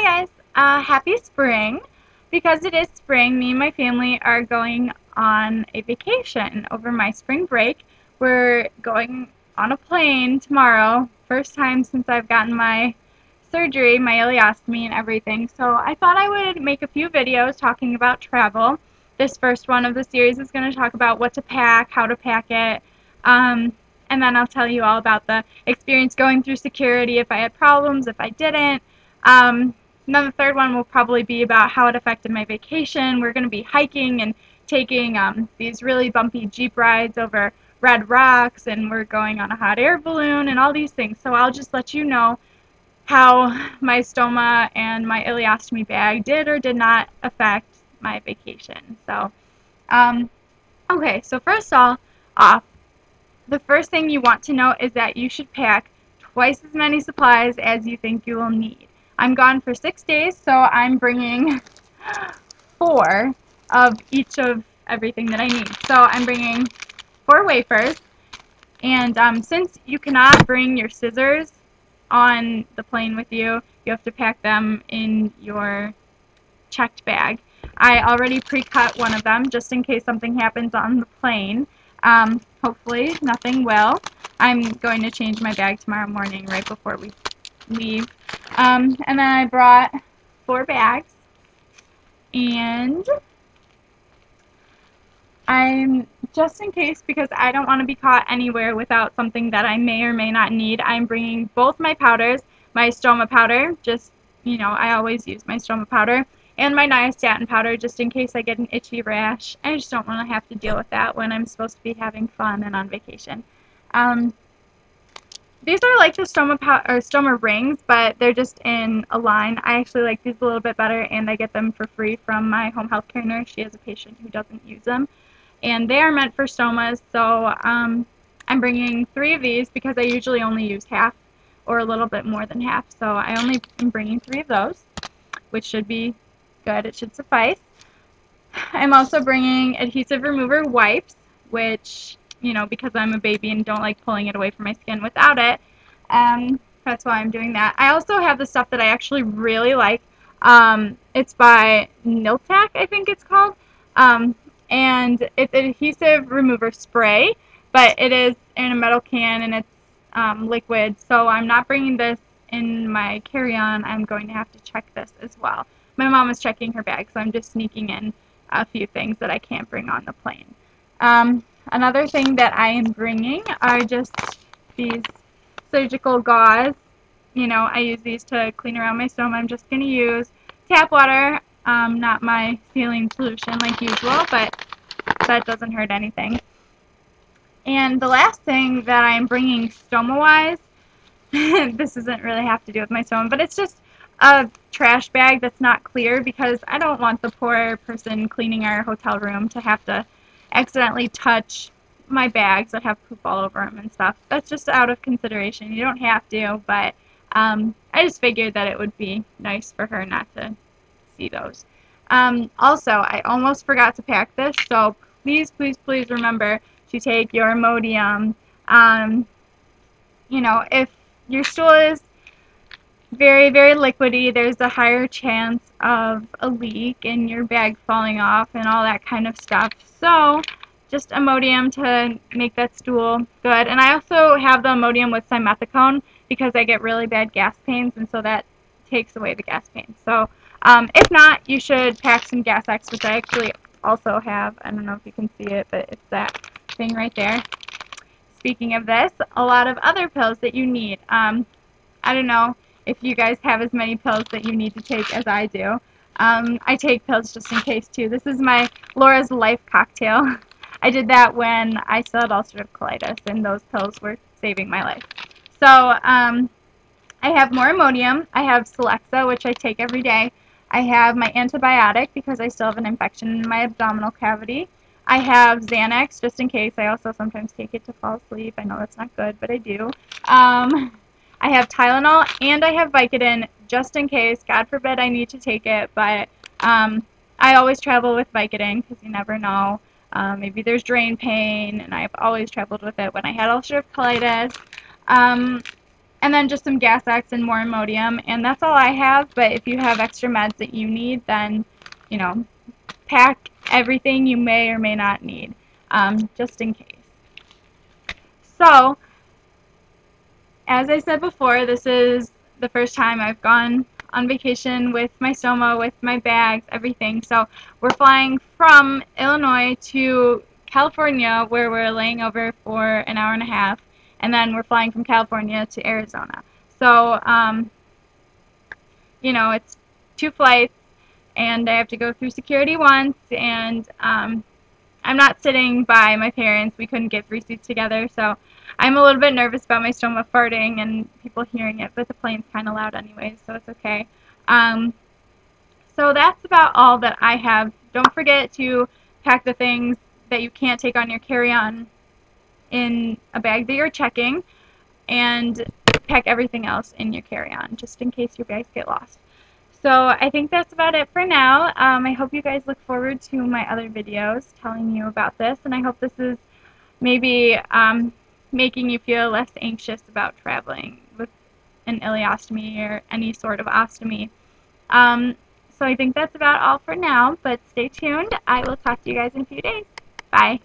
guys, happy spring. Because it is spring, me and my family are going on a vacation over my spring break. We're going on a plane tomorrow, first time since I've gotten my surgery, my ileostomy and everything. So I thought I would make a few videos talking about travel. This first one of the series is going to talk about what to pack, how to pack it, and then I'll tell you all about the experience going through security, if I had problems, if I didn't. And then the third one will probably be about how it affected my vacation. We're going to be hiking and taking these really bumpy Jeep rides over red rocks, and we're going on a hot air balloon and all these things. So I'll just let you know how my stoma and my ileostomy bag did or did not affect my vacation. So, okay, so first off, the first thing you want to know is that you should pack twice as many supplies as you think you will need. I'm gone for 6 days, so I'm bringing 4 of each of everything that I need. So I'm bringing 4 wafers, and since you cannot bring your scissors on the plane with you, you have to pack them in your checked bag. I already pre-cut one of them just in case something happens on the plane. Hopefully nothing will. I'm going to change my bag tomorrow morning right before we leave. And then I brought 4 bags, and I'm, just in case, because I don't want to be caught anywhere without something that I may or may not need, I'm bringing both my powders, my stoma powder, just, you know, I always use my stoma powder, and my nystatin powder just in case I get an itchy rash. I just don't want to have to deal with that when I'm supposed to be having fun and on vacation. These are like the stoma rings, but they're just in a line. I actually like these a little bit better, and I get them for free from my home health care nurse. She has a patient who doesn't use them, and they are meant for stomas. So I'm bringing 3 of these because I usually only use half or a little bit more than half. So I only am bringing 3 of those, which should be good. It should suffice. I'm also bringing adhesive remover wipes, which, you know, because I'm a baby and don't like pulling it away from my skin without it. That's why I'm doing that. I also have the stuff that I actually really like. It's by Niltak, I think it's called. And it's adhesive remover spray, but it is in a metal can and it's liquid. So I'm not bringing this in my carry-on. I'm going to have to check this as well. My mom is checking her bag, so I'm just sneaking in a few things that I can't bring on the plane. Another thing that I am bringing are just these surgical gauze. You know, I use these to clean around my stoma. I'm just going to use tap water, not my saline solution like usual, but that doesn't hurt anything. And the last thing that I'm bringing stoma-wise, this doesn't really have to do with my stoma, but it's just a trash bag that's not clear because I don't want the poor person cleaning our hotel room to have to accidentally touch my bags that have poop all over them and stuff. That's just out of consideration. You don't have to, but I just figured that it would be nice for her not to see those. Also, I almost forgot to pack this, so please, please, please remember to take your Imodium. You know, if your stool is very, very liquidy, there's a higher chance of a leak and your bag falling off and all that kind of stuff. So just Imodium to make that stool good. And I also have the Imodium with simethicone because I get really bad gas pains, and so that takes away the gas pains. So if not, you should pack some Gas X, which I actually also have. I don't know if you can see it, but it's that thing right there. Speaking of this, a lot of other pills that you need. I don't know if you guys have as many pills that you need to take as I do. I take pills just in case too. This is my Laura's Life cocktail. I did that when I still had ulcerative colitis, and those pills were saving my life. So I have more Imodium. I have Celexa, which I take every day. I have my antibiotic because I still have an infection in my abdominal cavity. I have Xanax just in case. I also sometimes take it to fall asleep. I know that's not good, but I do. I have Tylenol, and I have Vicodin just in case. God forbid I need to take it, but I always travel with Vicodin because you never know. Maybe there's drain pain, and I've always traveled with it when I had ulcerative colitis. And and then just some Gas X and more Imodium, and that's all I have. But if you have extra meds that you need, then, you know, pack everything you may or may not need, just in case. So, as I said before, this is the first time I've gone on vacation with my stoma, with my bags, everything. So we're flying from Illinois to California, where we're laying over for an hour and a half, and then we're flying from California to Arizona. So, you know, it's 2 flights, and I have to go through security once, and I'm not sitting by my parents. We couldn't get 3 seats together, so I'm a little bit nervous about my stoma farting and people hearing it, but the plane's kind of loud anyway, so it's okay. So that's about all that I have. Don't forget to pack the things that you can't take on your carry-on in a bag that you're checking, and pack everything else in your carry-on, just in case your bags get lost. So I think that's about it for now. I hope you guys look forward to my other videos telling you about this, and I hope this is maybe making you feel less anxious about traveling with an ileostomy or any sort of ostomy. So I think that's about all for now, but stay tuned. I will talk to you guys in a few days. Bye.